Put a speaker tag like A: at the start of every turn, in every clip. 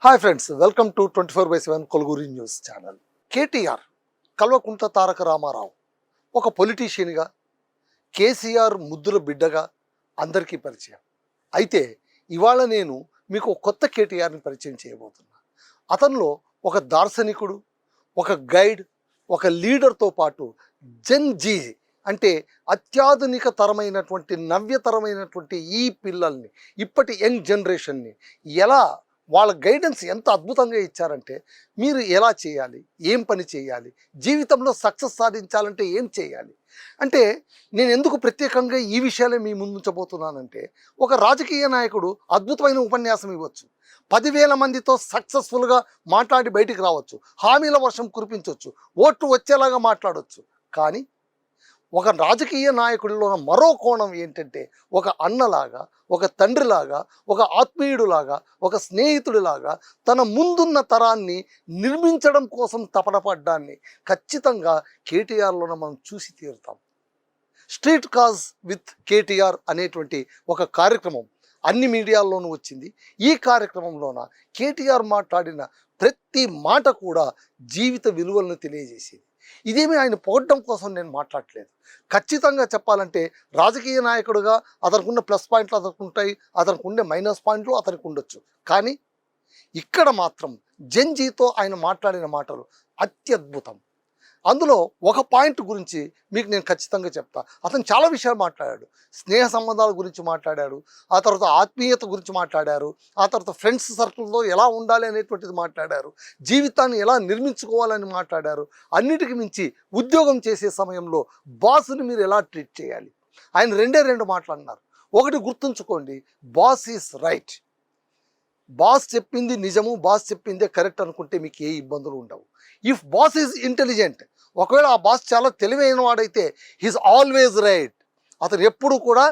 A: Hi friends, welcome to 24/7 కొలుగురి news channel. KTR Kalvakuntla Taraka Ramarao ఒక పొలిటీషియన్గా, కేసీఆర్ ముద్దుల బిడ్డగా అందరికీ పరిచయం. అయితే ఇవాళ నేను మీకు కొత్త కేటీఆర్ని పరిచయం చేయబోతున్నా. అతనిలో ఒక దార్శనికుడు, ఒక గైడ్, ఒక లీడర్తో పాటు జెన్ జీ అంటే అత్యాధునిక తరమైనటువంటి నవ్యతరమైనటువంటి ఈ పిల్లల్ని, ఇప్పటి యంగ్ జనరేషన్ని ఎలా వాళ్ళ గైడెన్స్ ఎంత అద్భుతంగా ఇచ్చారంటే, మీరు ఎలా చేయాలి, ఏం పని చేయాలి, జీవితంలో సక్సెస్ సాధించాలంటే ఏం చేయాలి అంటే, నేను ఎందుకు ప్రత్యేకంగా ఈ విషయాలే మీ ముందుంచబోతున్నానంటే, ఒక రాజకీయ నాయకుడు అద్భుతమైన ఉపన్యాసం ఇవ్వచ్చు, 10,000 మందితో సక్సెస్ఫుల్గా మాట్లాడి బయటికి రావచ్చు, హామీల వర్షం కురిపించవచ్చు, ఓట్లు వచ్చేలాగా మాట్లాడవచ్చు. కానీ ఒక రాజకీయ నాయకుడిలో మరో కోణం ఏంటంటే, ఒక అన్నలాగా, ఒక తండ్రిలాగా, ఒక ఆత్మీయుడులాగా, ఒక స్నేహితుడిలాగా తన ముందున్న తరాన్ని నిర్మించడం కోసం తపన పడ్డాన్ని ఖచ్చితంగా కేటీఆర్లోనే మనం చూసి తీరుతాం. స్ట్రీట్ కాజ్ విత్ కేటీఆర్ అనేటువంటి ఒక కార్యక్రమం అన్ని మీడియాల్లోనూ వచ్చింది. ఈ కార్యక్రమంలోన కేటీఆర్ మాట్లాడిన ప్రతి మాట కూడా జీవిత విలువలను తెలియజేసేది. ఇదేమి ఆయన పొగడ్డం కోసం నేను మాట్లాడట్లేదు. ఖచ్చితంగా చెప్పాలంటే రాజకీయ నాయకుడుగా అతనికి ఉన్న ప్లస్ పాయింట్లు అతనికి ఉంటాయి, అతనికి ఉండే మైనస్ పాయింట్లు అతనికి ఉండొచ్చు. కానీ ఇక్కడ మాత్రం జెన్ జీతో ఆయన మాట్లాడిన మాటలు అత్యద్భుతం. అందులో ఒక పాయింట్ గురించి మీకు నేను ఖచ్చితంగా చెప్తా. అతను చాలా విషయాలు మాట్లాడాడు. స్నేహ సంబంధాల గురించి మాట్లాడాడు, ఆ తర్వాత ఆత్మీయత గురించి మాట్లాడారు, ఆ తర్వాత ఫ్రెండ్స్ సర్కిల్తో ఎలా ఉండాలి అనేటువంటిది మాట్లాడారు, జీవితాన్ని ఎలా నిర్మించుకోవాలని మాట్లాడారు. అన్నిటికి మించి ఉద్యోగం చేసే సమయంలో బాస్ని మీరు ఎలా ట్రీట్ చేయాలి. ఆయన రెండు మాటలు అన్నారు. ఒకటి గుర్తుంచుకోండి, బాస్ ఈజ్ రైట్. బాస్ చెప్పింది నిజము, బాస్ చెప్పిందే కరెక్ట్ అనుకుంటే మీకు ఏ ఇబ్బందులు ఉండవు. ఇఫ్ బాస్ ఈజ్ ఇంటెలిజెంట్, ఒకవేళ ఆ బాస్ చాలా తెలివైన వాడైతే హీస్ ఆల్వేజ్ రైట్. అతను ఎప్పుడు కూడా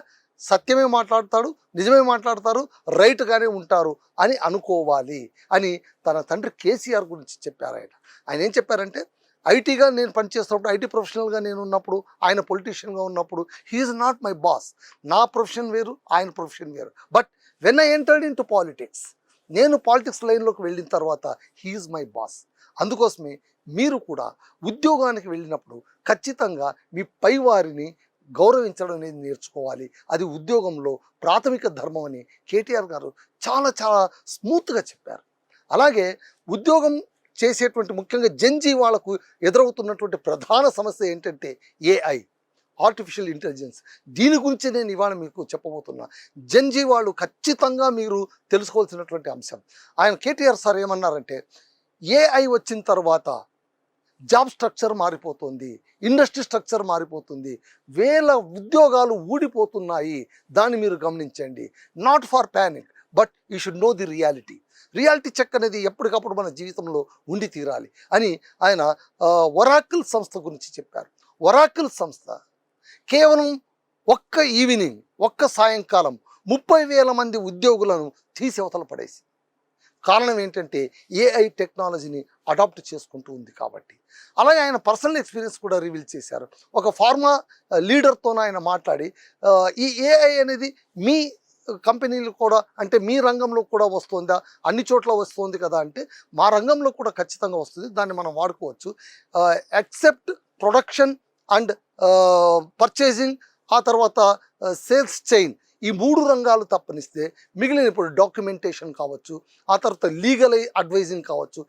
A: సత్యమే మాట్లాడతాడు, నిజమే మాట్లాడతారు, రైట్గానే ఉంటారు అని అనుకోవాలి అని తన తండ్రి కేసీఆర్ గురించి చెప్పారు. ఆయన ఏం చెప్పారంటే, ఐటీగా నేను పనిచేస్తున్నప్పుడు, ఐటీ ప్రొఫెషనల్గా నేను ఉన్నప్పుడు, ఆయన పొలిటీషియన్గా ఉన్నప్పుడు హీఈస్ నాట్ మై బాస్. నా ప్రొఫెషన్ వేరు, ఆయన ప్రొఫెషన్ వేరు. But when I entered in to politics, నేను పాలిటిక్స్ లైన్లోకి వెళ్ళిన తర్వాత హీఈస్ మై బాస్. అందుకోసమే మీరు కూడా ఉద్యోగానికి వెళ్ళినప్పుడు ఖచ్చితంగా మీ పైవారిని గౌరవించడం అనేది నేర్చుకోవాలి. అది ఉద్యోగంలో ప్రాథమిక ధర్మం అని కేటీఆర్ గారు చాలా చాలా స్మూత్గా చెప్పారు. అలాగే ఉద్యోగం చేసేటువంటి ముఖ్యంగా జెన్ జీ వాళ్ళకు ఎదురవుతున్నటువంటి ప్రధాన సమస్య ఏంటంటే ఏఐ, ఆర్టిఫిషియల్ ఇంటెలిజెన్స్. దీని గురించి నేను ఇవాళ మీకు చెప్పబోతున్నా. జెన్ జీ వాళ్ళు ఖచ్చితంగా మీరు తెలుసుకోవాల్సినటువంటి అంశం. ఆయన కేటీఆర్ సార్ ఏమన్నారంటే, ఏఐ వచ్చిన తర్వాత జాబ్ స్ట్రక్చర్ మారిపోతుంది, ఇండస్ట్రీ స్ట్రక్చర్ మారిపోతుంది, వేల ఉద్యోగాలు ఊడిపోతున్నాయి, దాన్ని మీరు గమనించండి. Not for panic, but you should know the reality. Reality check అనేది ఎప్పటికప్పుడు మన జీవితంలో ఉండి తీరాలి అని ఆయన ఒరాకిల్ సంస్థ గురించి చెప్పారు. ఒరాకిల్ సంస్థ కేవలం ఒక్క ఈవినింగ్, ఒక్క సాయంకాలం 30,000 మంది ఉద్యోగులను తీసేవతల పడేసి. కారణం ఏంటంటే ఏఐ టెక్నాలజీని అడాప్ట్ చేసుకుంటూ ఉంది కాబట్టి. అలాగే ఆయన పర్సనల్ ఎక్స్పీరియన్స్ కూడా రివీల్ చేశారు. ఒక ఫార్మా లీడర్తో ఆయన మాట్లాడి, ఈ ఏఐ అనేది మీ కంపెనీలు కూడా, అంటే మీ రంగంలో కూడా వస్తుందా, అన్ని చోట్ల వస్తుంది కదా అంటే, మా రంగంలో కూడా ఖచ్చితంగా వస్తుంది, దాన్ని మనం వాడుకోవచ్చు. ఎక్సెప్ట్ ప్రొడక్షన్ అండ్ పర్చేసింగ్, ఆ తర్వాత సేల్స్ చైన్, ఈ 3 రంగాలు తప్పనిస్తే మిగిలిన ఇప్పుడు డాక్యుమెంటేషన్ కావచ్చు, ఆ తర్వాత లీగల్ అడ్వైజింగ్ కావచ్చు.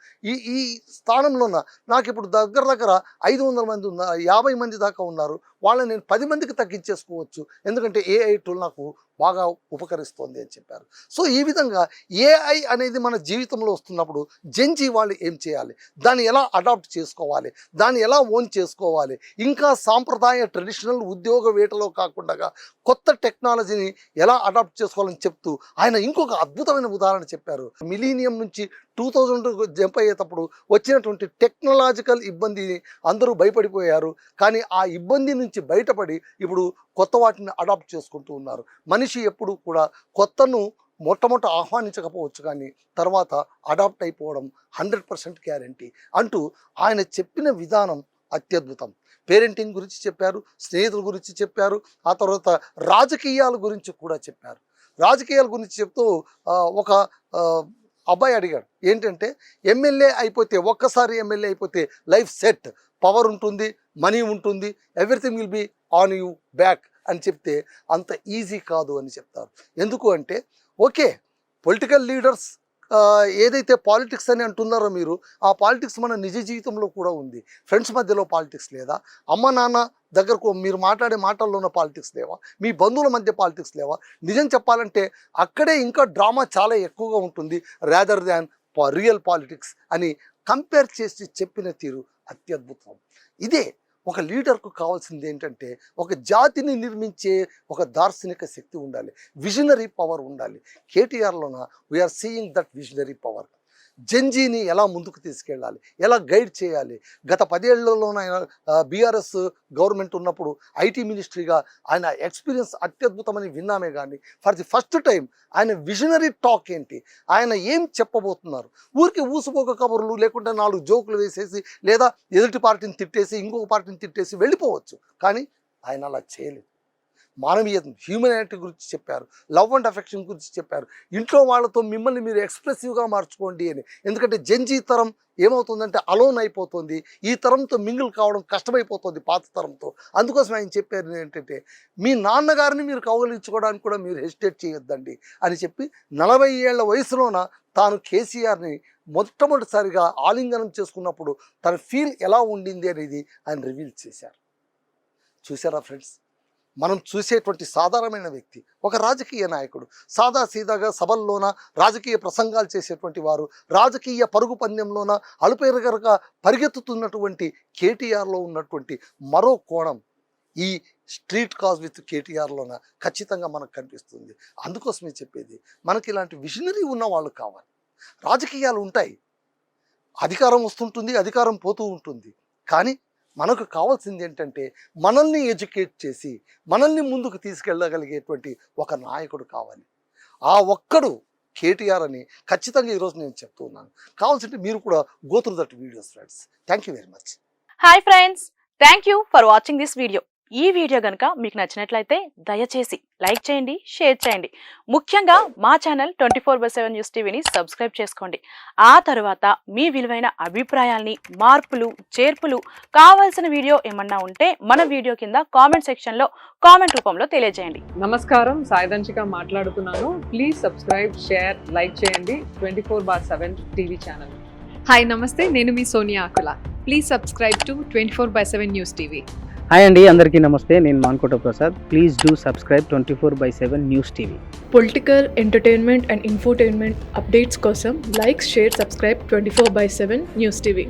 A: ఈ స్థానంలోన నాకు ఇప్పుడు దగ్గర 500 మంది 50 మంది దాకా ఉన్నారు. వాళ్ళని నేను 10 మందికి తగ్గించేసుకోవచ్చు, ఎందుకంటే ఏఐ టూల్ నాకు బాగా ఉపకరిస్తోంది అని చెప్పారు. సో ఈ విధంగా ఏఐ అనేది మన జీవితంలో వస్తున్నప్పుడు జెన్ జీ వాళ్ళు ఏం చేయాలి, దాన్ని ఎలా అడాప్ట్ చేసుకోవాలి, దాన్ని ఎలా ఓన్ చేసుకోవాలి, ఇంకా సాంప్రదాయ ట్రెడిషనల్ ఉద్యోగ వేటలో కాకుండా కొత్త టెక్నాలజీని ఎలా అడాప్ట్ చేసుకోవాలని చెప్తూ ఆయన ఇంకొక అద్భుతమైన ఉదాహరణ చెప్పారు. మిలీనియం నుంచి 2000 జంప్ అయ్యేటప్పుడు వచ్చినటువంటి టెక్నాలజికల్ ఇబ్బందిని అందరూ భయపడిపోయారు. కానీ ఆ ఇబ్బంది నుంచి బయటపడి ఇప్పుడు కొత్త వాటిని అడాప్ట్ చేసుకుంటూ ఉన్నారు. మనిషి ఎప్పుడు కూడా కొత్తను మొట్టమొదట ఆహ్వానించకపోవచ్చు, కానీ తర్వాత అడాప్ట్ అయిపోవడం 100% గ్యారంటీ అంటూ ఆయన చెప్పిన విధానం అత్యద్భుతం. పేరెంటింగ్ గురించి చెప్పారు, స్నేహితుల గురించి చెప్పారు, ఆ తర్వాత రాజకీయాల గురించి కూడా చెప్పారు. రాజకీయాల గురించి చెప్తూ ఒక అబ్బాయి అడిగాడు ఏంటంటే ఎమ్మెల్యే అయిపోతే ఒక్కసారి ఎమ్మెల్యే అయిపోతే లైఫ్ సెట్, పవర్ ఉంటుంది, మనీ ఉంటుంది, everything will be on you back అని చెప్తే అంత ఈజీ కాదు అని చెప్తారు. ఎందుకు అంటే ఓకే పొలిటికల్ లీడర్స్ ఏదైతే పాలిటిక్స్ అని అంటున్నారో మీరు, ఆ పాలిటిక్స్ మన నిజ జీవితంలో కూడా ఉంది. ఫ్రెండ్స్ మధ్యలో పాలిటిక్స్ లేదా, అమ్మ నాన్న దగ్గరకు మీరు మాట్లాడే మాటల్లో ఉన్న పాలిటిక్స్ లేవా, మీ బంధువుల మధ్య పాలిటిక్స్ లేవా? నిజం చెప్పాలంటే అక్కడే ఇంకా డ్రామా చాలా ఎక్కువగా ఉంటుంది రాదర్ దాన్ రియల్ పాలిటిక్స్ అని కంపేర్ చేసి చెప్పిన తీరు అత్యద్భుతం. ఇదే ఒక లీడర్కు కావాల్సింది ఏంటంటే ఒక జాతిని నిర్మించే ఒక దార్శనిక శక్తి ఉండాలి, విజనరీ పవర్ ఉండాలి. కేటీఆర్లోన we're seeing that visionary power. జెన్జీని ఎలా ముందుకు తీసుకెళ్ళాలి, ఎలా గైడ్ చేయాలి. గత 10 ఏళ్లలోన ఆయన బీఆర్ఎస్ గవర్నమెంట్ ఉన్నప్పుడు ఐటీ మినిస్ట్రీగా ఆయన ఎక్స్పీరియన్స్ అత్యద్భుతమని విన్నామే కానీ ఫర్ ది ఫస్ట్ టైం ఆయన విజనరీ టాక్ ఏంటి, ఆయన ఏం చెప్పబోతున్నారు. ఊరికి ఊసుపోక కబుర్లు లేకుంటే 4 జోకులు వేసేసి లేదా ఎదుటి పార్టీని తిట్టేసి ఇంకొక పార్టీని తిట్టేసి వెళ్ళిపోవచ్చు, కానీ ఆయన అలా చేయలేదు. మానవీయత, హ్యూమనిటీ గురించి చెప్పారు, లవ్ అండ్ అఫెక్షన్ గురించి చెప్పారు. ఇంట్లో వాళ్ళతో మిమ్మల్ని మీరు ఎక్స్ప్రెసివ్గా మార్చుకోండి అని. ఎందుకంటే జెన్జీ తరం ఏమవుతుందంటే అలోన్ అయిపోతుంది, ఈ తరంతో మింగిల్ కావడం కష్టమైపోతుంది పాత తరంతో. అందుకోసం ఆయన చెప్పారు ఏంటంటే మీ నాన్నగారిని మీరు కౌగిలించుకోవడానికి కూడా మీరు హెసిటేట్ చేయొద్దండి అని చెప్పి 40 ఏళ్ల వయసులోన తాను కేసీఆర్ని మొట్టమొదటిసారిగా ఆలింగనం చేసుకున్నప్పుడు తన ఫీల్ ఎలా ఉండింది అనేది ఆయన రివీల్ చేశారు. చూసారా ఫ్రెండ్స్, మనం చూసేటువంటి సాధారణమైన వ్యక్తి ఒక రాజకీయ నాయకుడు, సాదాసీదాగా సభల్లోన రాజకీయ ప్రసంగాలు చేసేటువంటి వారు, రాజకీయ పరుగు పందెంలోన అలుపెరగరగా పరిగెత్తుతున్నటువంటి కేటీఆర్లో ఉన్నటువంటి మరో కోణం ఈ స్ట్రీట్ కాజ్ విత్ కేటీఆర్లోన ఖచ్చితంగా మనకు కనిపిస్తుంది. అందుకోసమే చెప్పేది మనకి ఇలాంటి విజనరీ ఉన్న వాళ్ళు కావాలి. రాజకీయాలు ఉంటాయి, అధికారం వస్తుంటుంది, అధికారం పోతూ ఉంటుంది, కానీ మనకు కావాల్సింది ఏంటంటే మనల్ని ఎడ్యుకేట్ చేసి మనల్ని ముందుకు తీసుకెళ్ళగలిగేటువంటి ఒక నాయకుడు కావాలి. ఆ ఒక్కడు కేటీఆర్ అని ఖచ్చితంగా ఈరోజు నేను చెప్తూ ఉన్నాను. కావాల్సింటే మీరు కూడా go through that videos friends. Thank you very much.
B: Hi friends, thank you for watching this video. ఈ వీడియో కనుక మీకు నచ్చినట్లయితే దయచేసి లైక్ చేయండి, షేర్ చేయండి. ముఖ్యంగా మా ఛానల్ 24/7 న్యూస్ టీవీని సబ్స్క్రైబ్ చేసుకోండి. ఆ తర్వాత మీ విలువైన అభిప్రాయాల్ని, మార్పులు, చేర్పులు, కావాల్సిన వీడియో ఏమన్నా ఉంటే మన వీడియో కింద కామెంట్ సెక్షన్లో కామెంట్ రూపంలో తెలియజేయండి.
C: నమస్కారం, సాయిదంచిక మాట్లాడుతున్నాను. ప్లీజ్ సబ్స్క్రైబ్, షేర్, లైక్ చేయండి 24/7 టీవీ ఛానల్.
D: హాయ్ నమస్తే, నేను మీ Sonia Akula. Please subscribe to 24/7 news TV.
E: Hi అండి, అందరికీ నమస్తే. నేను Mankota Prasad. Please do subscribe 24/7 news TV.
F: Political, entertainment and infotainment updates కోసం like, share, subscribe 24/7 news TV.